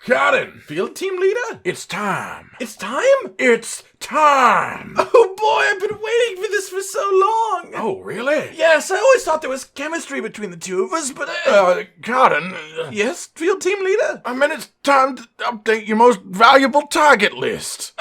Cotton, field team leader, it's time. It's time? It's time. Oh boy, I've been waiting for this for so long. Oh, really? Yes, I always thought there was chemistry between the two of us, but Cotton. Yes, field team leader? I meant it's time to update your most valuable target list.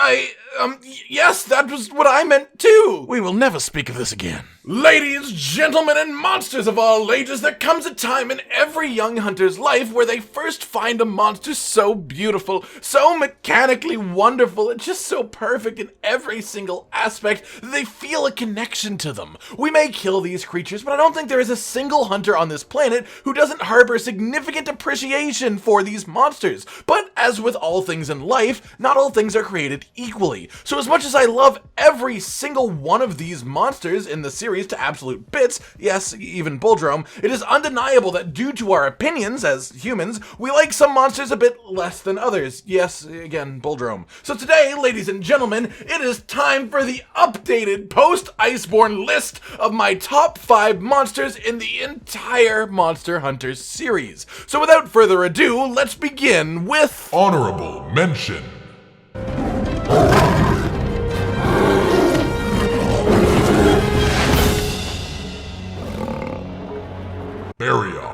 Yes, that was what I meant too. We will never speak of this again. Ladies, gentlemen, and monsters of all ages, there comes a time in every young hunter's life where they first find a monster so beautiful, so mechanically wonderful, and just so perfect in every single aspect that they feel a connection to them. We may kill these creatures, but I don't think there is a single hunter on this planet who doesn't harbor significant appreciation for these monsters. But as with all things in life, not all things are created equally. So as much as I love every single one of these monsters in the series to absolute bits, yes, even Bulldrome, it is undeniable that due to our opinions as humans, we like some monsters a bit less than others. Yes, again, Bulldrome. So today, ladies and gentlemen, it is time for the updated post-Iceborne list of my top 5 monsters in the entire Monster Hunter series. So without further ado, let's begin with Honorable Mention. Burrows.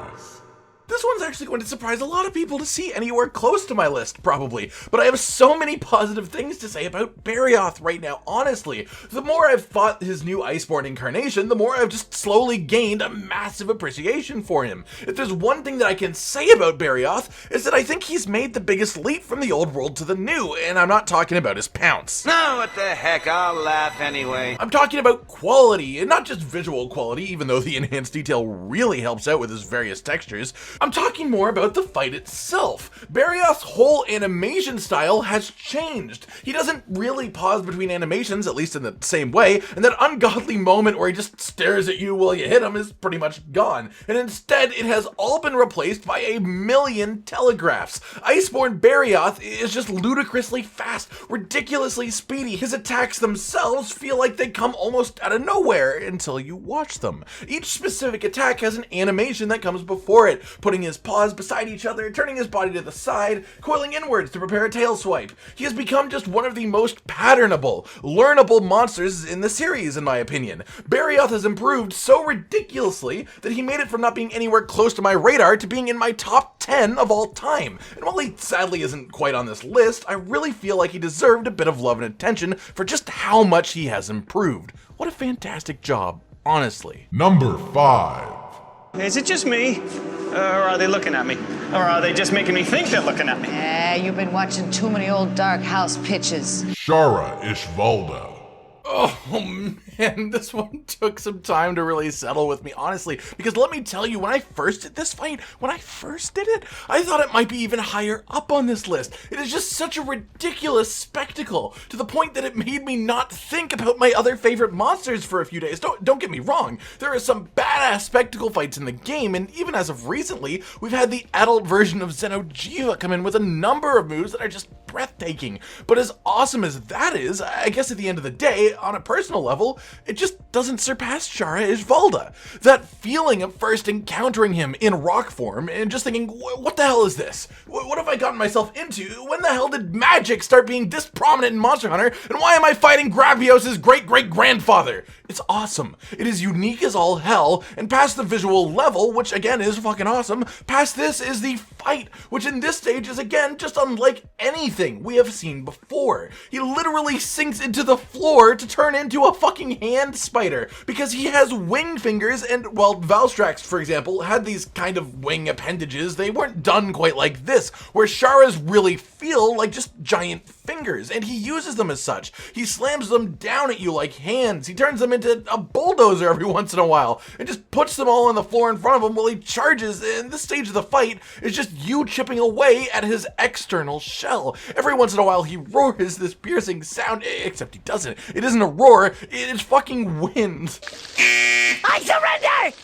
This one's actually going to surprise a lot of people to see anywhere close to my list, probably. But I have so many positive things to say about Burrows right now, honestly. The more I've fought his new Iceborne incarnation, the more I've just slowly gained a massive appreciation for him. If there's one thing that I can say about Burrows, is that I think he's made the biggest leap from the old world to the new, and I'm not talking about his pounce. No, what the heck, I'll laugh anyway. I'm talking about quality, and not just visual quality, even though the enhanced detail really helps out with his various textures. I'm talking more about the fight itself. Burrows' whole animation style has changed. He doesn't really pause between animations, at least in the same way, and that ungodly moment where he just stares at you while you hit him is pretty much gone. And instead, it has all been replaced by a million telegraphs. Iceborne Burrows is just ludicrously fast, ridiculously speedy. His attacks themselves feel like they come almost out of nowhere until you watch them. Each specific attack has an animation that comes before it, putting his paws beside each other, turning his body to the side, coiling inwards to prepare a tail swipe. He has become just one of the most patternable, learnable monsters in the series, in my opinion. Burrows has improved so ridiculously that he made it from not being anywhere close to my radar to being in my top 10 of all time. And while he sadly isn't quite on this list, I really feel like he deserved a bit of love and attention for just how much he has improved. What a fantastic job, honestly. Number 5. Is it just me? Or are they looking at me? Or are they just making me think they're looking at me? You've been watching too many old Dark House pitches. Shara Ishvaldo. Oh man, this one took some time to really settle with me, honestly, because let me tell you, when I first did this fight, I thought it might be even higher up on this list. It is just such a ridiculous spectacle, to the point that it made me not think about my other favorite monsters for a few days. Don't get me wrong, there are some badass spectacle fights in the game, and even as of recently, we've had the adult version of Xeno'jiiva come in with a number of moves that are just breathtaking. But as awesome as that is, I guess at the end of the day, on a personal level, it just doesn't surpass Shara Ishvaldo. That feeling of first encountering him in rock form and just thinking, what the hell is this? What have I gotten myself into? When the hell did magic start being this prominent in Monster Hunter? And why am I fighting Gravios' great-great-grandfather? It's awesome. It is unique as all hell, and past the visual level, which again is fucking awesome, past this is the fight, which in this stage is again just unlike anything we have seen before. He literally sinks into the floor to turn into a fucking hand spider, because he has wing fingers, and while Valstrax, for example, had these kind of wing appendages, they weren't done quite like this, where Shara's really feel like just giant fingers, and he uses them as such. He slams them down at you like hands. He turns them into a bulldozer every once in a while, and just puts them all on the floor in front of him while he charges, and this stage of the fight is just you chipping away at his external shell. Every once in a while he roars this piercing sound, except he doesn't. It isn't a roar, it's fucking wind. I surrender!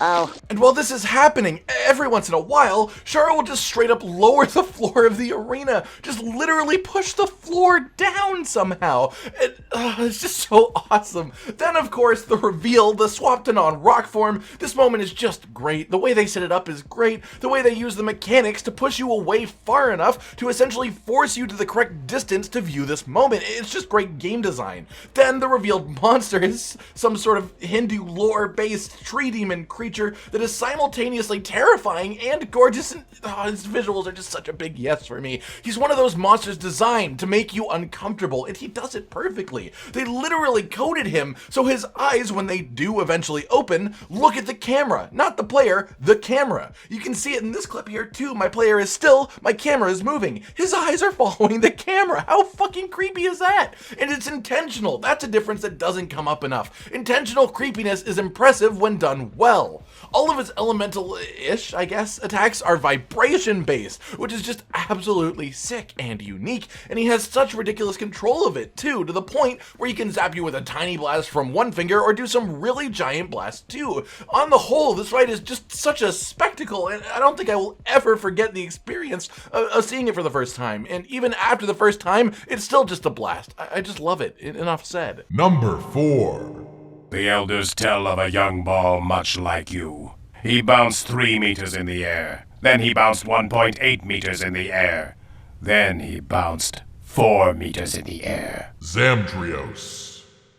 Oh. And while this is happening, every once in a while, Shara will just straight up lower the floor of the arena. Just literally push the floor down somehow. It's just so awesome. Then, of course, the reveal, the swap to non-rock form. This moment is just great. The way they set it up is great. The way they use the mechanics to push you away far enough to essentially force you to the correct distance to view this moment. It's just great game design. Then the revealed monster is some sort of Hindu lore-based tree demon creature that is simultaneously terrifying and gorgeous, and his visuals are just such a big yes for me. He's one of those monsters designed to make you uncomfortable, and he does it perfectly. They literally coded him so his eyes, when they do eventually open, look at the camera, not the player, the camera. You can see it in this clip here too. My player is still, my camera is moving. His eyes are following the camera. How fucking creepy is that? And it's intentional. That's a difference that doesn't come up enough. Intentional creepiness is impressive when done well. All of his elemental-ish, I guess, attacks are vibration-based, which is just absolutely sick and unique, and he has such ridiculous control of it, too, to the point where he can zap you with a tiny blast from one finger or do some really giant blast, too. On the whole, this fight is just such a spectacle, and I don't think I will ever forget the experience of seeing it for the first time, and even after the first time, it's still just a blast. I just love it. Enough said. Number 4. The elders tell of a young ball much like you. He bounced 3 meters in the air. Then he bounced 1.8 meters in the air. Then he bounced 4 meters in the air. Zam Trios.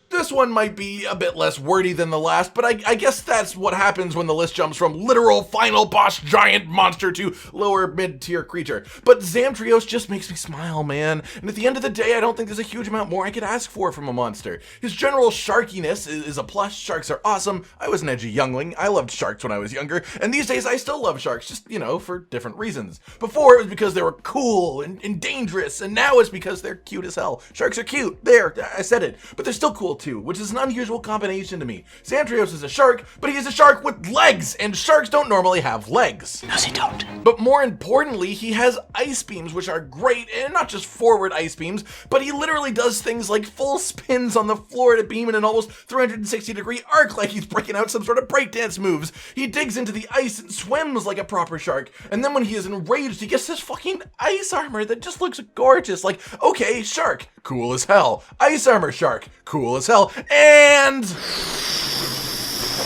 This one might be a bit less wordy than the last, but I guess that's what happens when the list jumps from literal final boss giant monster to lower mid-tier creature. But Zam Trios just makes me smile, man. And at the end of the day, I don't think there's a huge amount more I could ask for from a monster. His general sharkiness is a plus. Sharks are awesome. I was an edgy youngling. I loved sharks when I was younger. And these days, I still love sharks, just, you know, for different reasons. Before, it was because they were cool and dangerous, and now it's because they're cute as hell. Sharks are cute. There, I said it. But they're still cool, too, which is an unusual combination to me. Zam Trios is a shark, but he is a shark with legs, and sharks don't normally have legs. No, they don't. But more importantly, he has ice beams, which are great, and not just forward ice beams, but he literally does things like full spins on the floor to beam in an almost 360-degree arc like he's breaking out some sort of breakdance moves. He digs into the ice and swims like a proper shark, and then when he is enraged, he gets this fucking ice armor that just looks gorgeous. Like, okay, shark, cool as hell. Ice armor shark, cool as hell. And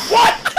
what?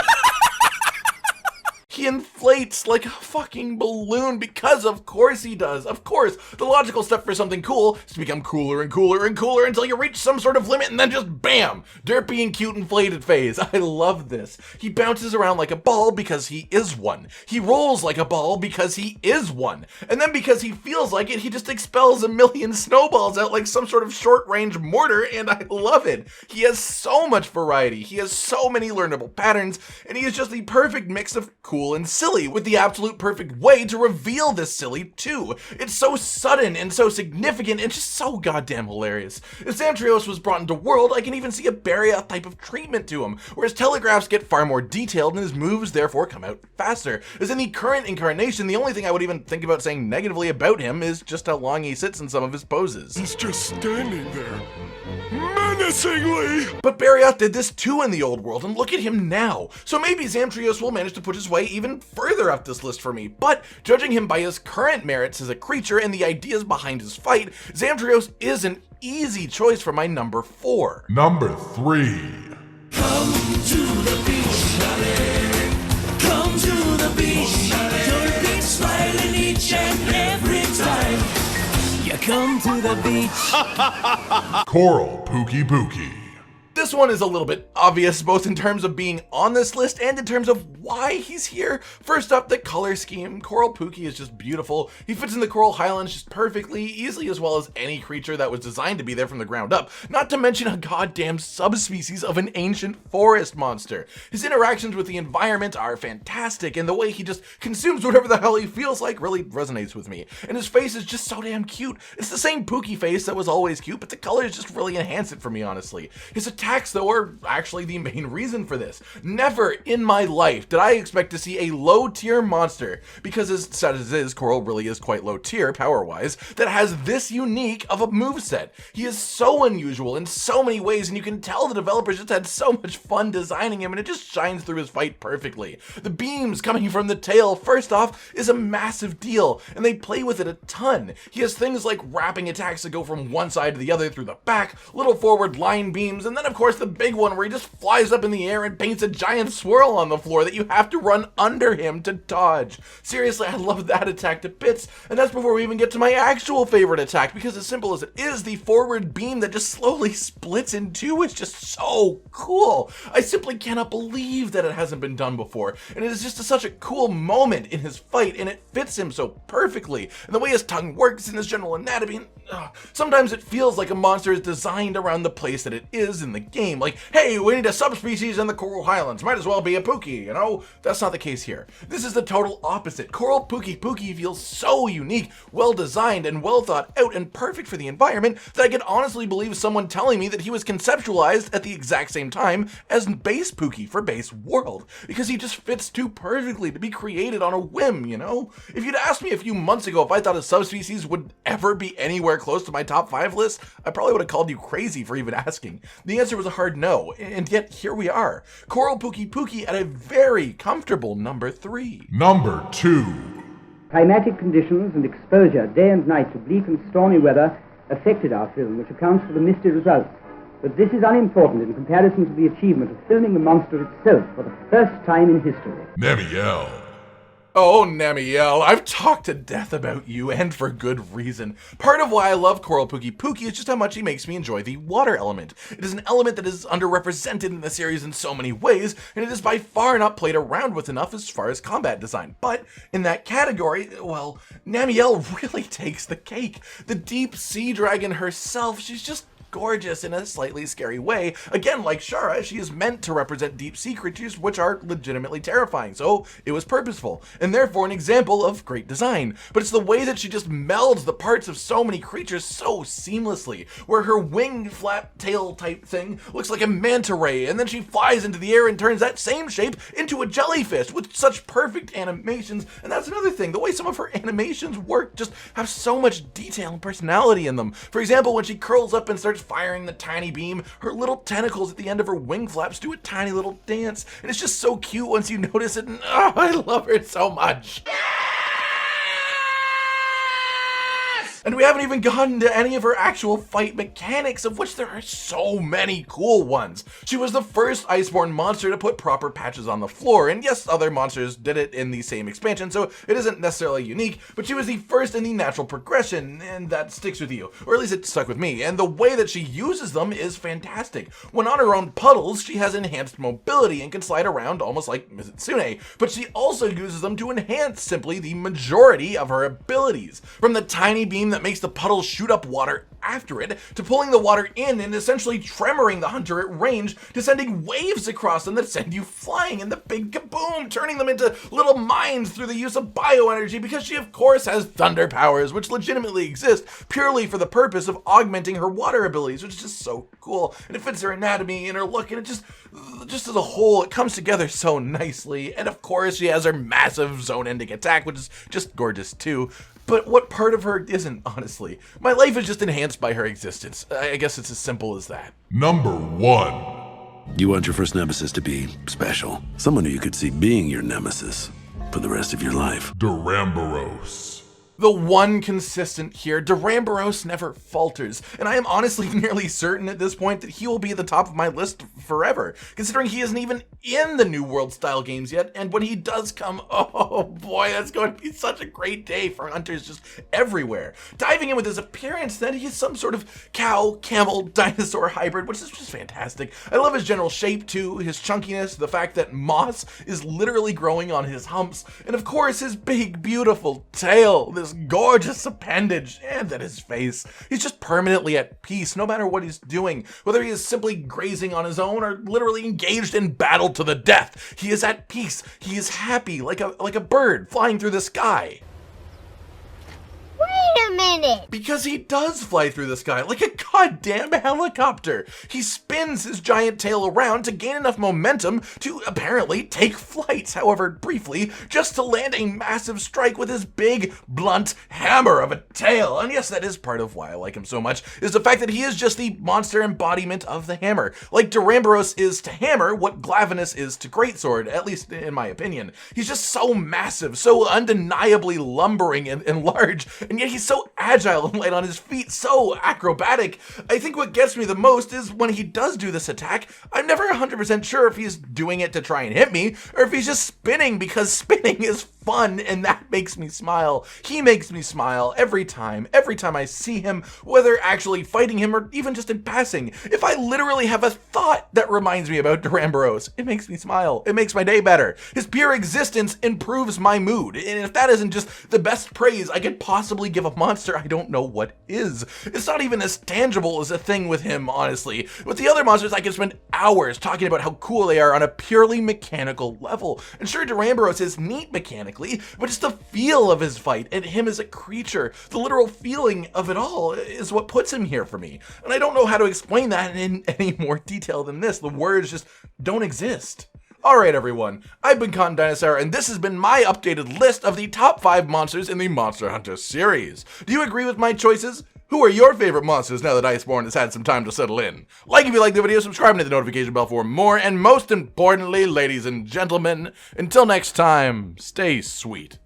He inflates like a fucking balloon because of course he does. Of course, the logical step for something cool is to become cooler and cooler and cooler until you reach some sort of limit and then just bam, derpy and cute inflated phase. I love this. He bounces around like a ball because he is one. He rolls like a ball because he is one. And then because he feels like it, he just expels a million snowballs out like some sort of short-range mortar, and I love it. He has so much variety. He has so many learnable patterns, and he is just the perfect mix of cool and silly, with the absolute perfect way to reveal this silly too. It's so sudden and so significant and just so goddamn hilarious. If Zam Trios was brought into World, I can even see a Barrier type of treatment to him, where his telegraphs get far more detailed and his moves therefore come out faster. As in the current incarnation, the only thing I would even think about saying negatively about him is just how long he sits in some of his poses. He's just standing there, menacingly. But Barrier did this too in the old world, and look at him now. So maybe Zam Trios will manage to push his way even further up this list for me, but judging him by his current merits as a creature and the ideas behind his fight, Zam Trios is an easy choice for my number 4. Number 3. Come to the beach, Charlie. Come to the beach. You'll be smiling each and every time you come to the beach. Coral Pookie Pookie. This one is a little bit obvious, both in terms of being on this list and in terms of why he's here. First up, the color scheme. Coral Pookie is just beautiful. He fits in the Coral Highlands just perfectly, easily as well as any creature that was designed to be there from the ground up, not to mention a goddamn subspecies of an ancient forest monster. His interactions with the environment are fantastic, and the way he just consumes whatever the hell he feels like really resonates with me. And his face is just so damn cute. It's the same Pookie face that was always cute, but the colors just really enhance it for me, honestly. His attack attacks, though, are actually the main reason for this. Never in my life did I expect to see a low-tier monster, because as sad as it is, Coral really is quite low-tier, power-wise, that has this unique of a moveset. He is so unusual in so many ways, and you can tell the developers just had so much fun designing him, and it just shines through his fight perfectly. The beams coming from the tail, first off, is a massive deal, and they play with it a ton. He has things like wrapping attacks that go from one side to the other through the back, little forward line beams, and then of course the big one where he just flies up in the air and paints a giant swirl on the floor that you have to run under him to dodge. Seriously, I love that attack to bits, and that's before we even get to my actual favorite attack, because as simple as it is, the forward beam that just slowly splits in two is just so cool. I simply cannot believe that it hasn't been done before, and it is just such a cool moment in his fight, and it fits him so perfectly, and the way his tongue works and his general anatomy, and sometimes it feels like a monster is designed around the place that it is in the game. Like, hey, we need a subspecies in the Coral Highlands, might as well be a Pookie, you know? That's not the case here. This is the total opposite. Coral Pookie feels so unique, well designed, and well thought out, and perfect for the environment that I could honestly believe someone telling me that he was conceptualized at the exact same time as base Pookie for base world, because he just fits too perfectly to be created on a whim, you know? If you'd asked me a few months ago if I thought a subspecies would ever be anywhere close to my top 5 list, I probably would have called you crazy for even asking. The answer was a hard no, and yet here we are. Coral Pookie at a very comfortable number 3. Number 2. Climatic conditions and exposure day and night to bleak and stormy weather affected our film, which accounts for the misty results. But this is unimportant in comparison to the achievement of filming the monster itself for the first time in history. Namiel. Oh, Namiel, I've talked to death about you, and for good reason. Part of why I love Coral Pookie is just how much he makes me enjoy the water element. It is an element that is underrepresented in the series in so many ways, and it is by far not played around with enough as far as combat design. But in that category, well, Namiel really takes the cake. The deep sea dragon herself, she's just gorgeous in a slightly scary way. Again, like Shara, she is meant to represent deep sea creatures, which are legitimately terrifying, so it was purposeful, and therefore an example of great design. But it's the way that she just melds the parts of so many creatures so seamlessly, where her wing flap tail type thing looks like a manta ray, and then she flies into the air and turns that same shape into a jellyfish with such perfect animations. And that's another thing, the way some of her animations work just have so much detail and personality in them. For example, when she curls up and starts firing the tiny beam, her little tentacles at the end of her wing flaps do a tiny little dance, and it's just so cute once you notice it, and oh, I love her so much. And we haven't even gotten to any of her actual fight mechanics, of which there are so many cool ones. She was the first Iceborne monster to put proper patches on the floor, and yes, other monsters did it in the same expansion, so it isn't necessarily unique, but she was the first in the natural progression, and that sticks with you, or at least it stuck with me, and the way that she uses them is fantastic. When on her own puddles, she has enhanced mobility and can slide around almost like Mizitsune, but she also uses them to enhance simply the majority of her abilities. From the tiny beam that makes the puddles shoot up water after it, to pulling the water in and essentially tremoring the hunter at range, to sending waves across them that send you flying, and the big kaboom, turning them into little mines through the use of bioenergy, because she of course has thunder powers, which legitimately exist purely for the purpose of augmenting her water abilities, which is just so cool, and it fits her anatomy and her look, and it just as a whole, it comes together so nicely. And of course she has her massive zone-ending attack, which is just gorgeous too. But what part of her isn't, honestly? My life is just enhanced by her existence. I guess it's as simple as that. Number 1. You want your first nemesis to be special. Someone who you could see being your nemesis for the rest of your life. Duramboros. The one consistent here, Duramboros never falters, and I am honestly nearly certain at this point that he will be at the top of my list forever, considering he isn't even in the New World style games yet, and when he does come, oh boy, that's going to be such a great day for hunters just everywhere. Diving in with his appearance, then he's some sort of cow, camel, dinosaur hybrid, which is just fantastic. I love his general shape too, his chunkiness, the fact that moss is literally growing on his humps, and of course his big, beautiful tail, this gorgeous appendage, and then his face. He's just permanently at peace no matter what he's doing, whether he is simply grazing on his own or literally engaged in battle to the death. He is at peace. He is happy, like a bird flying through the sky. Wait a minute! Because he does fly through the sky like a goddamn helicopter. He spins his giant tail around to gain enough momentum to apparently take flight, however briefly, just to land a massive strike with his big, blunt hammer of a tail. And yes, that is part of why I like him so much, is the fact that he is just the monster embodiment of the hammer. Like Duramboros is to hammer what Glavenus is to greatsword, at least in my opinion. He's just so massive, so undeniably lumbering and large, and yet he's so agile and light on his feet, so acrobatic. I think what gets me the most is when he does do this attack, I'm never 100% sure if he's doing it to try and hit me, or if he's just spinning because spinning is fun, and that makes me smile. He makes me smile every time I see him, whether actually fighting him or even just in passing. If I literally have a thought that reminds me about Duramboros, it makes me smile. It makes my day better. His pure existence improves my mood, and if that isn't just the best praise I could possibly give a monster, I don't know what is. It's not even as tangible as a thing with him, honestly. With the other monsters, I can spend hours talking about how cool they are on a purely mechanical level. And sure, Duramboros is neat mechanically, but just the feel of his fight and him as a creature, the literal feeling of it all is what puts him here for me. And I don't know how to explain that in any more detail than this. The words just don't exist. Alright everyone, I've been Cotton Dinosaur, and this has been my updated list of the top 5 monsters in the Monster Hunter series. Do you agree with my choices? Who are your favorite monsters now that Iceborne has had some time to settle in? Like if you like the video, subscribe and hit the notification bell for more, and most importantly, ladies and gentlemen, until next time, stay sweet.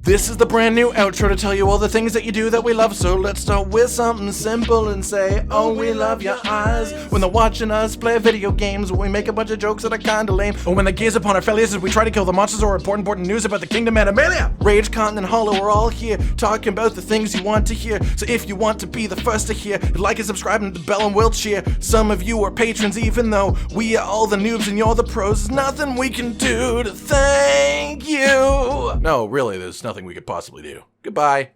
This is the brand new outro to tell you all the things that you do that we love, so let's start with something simple and say, oh, we love your eyes. When they're watching us play video games, when we make a bunch of jokes that are kinda lame, or when they gaze upon our failures as we try to kill the monsters or important news about the Kingdom Animalia. Rage, Content, and Hollow are all here, talking about the things you want to hear. So if you want to be the first to hear, like and subscribe and the bell and we'll cheer. Some of you are patrons, even though we are all the noobs and you're the pros. There's nothing we can do to thank you. No, really, there's nothing we could possibly do. Goodbye.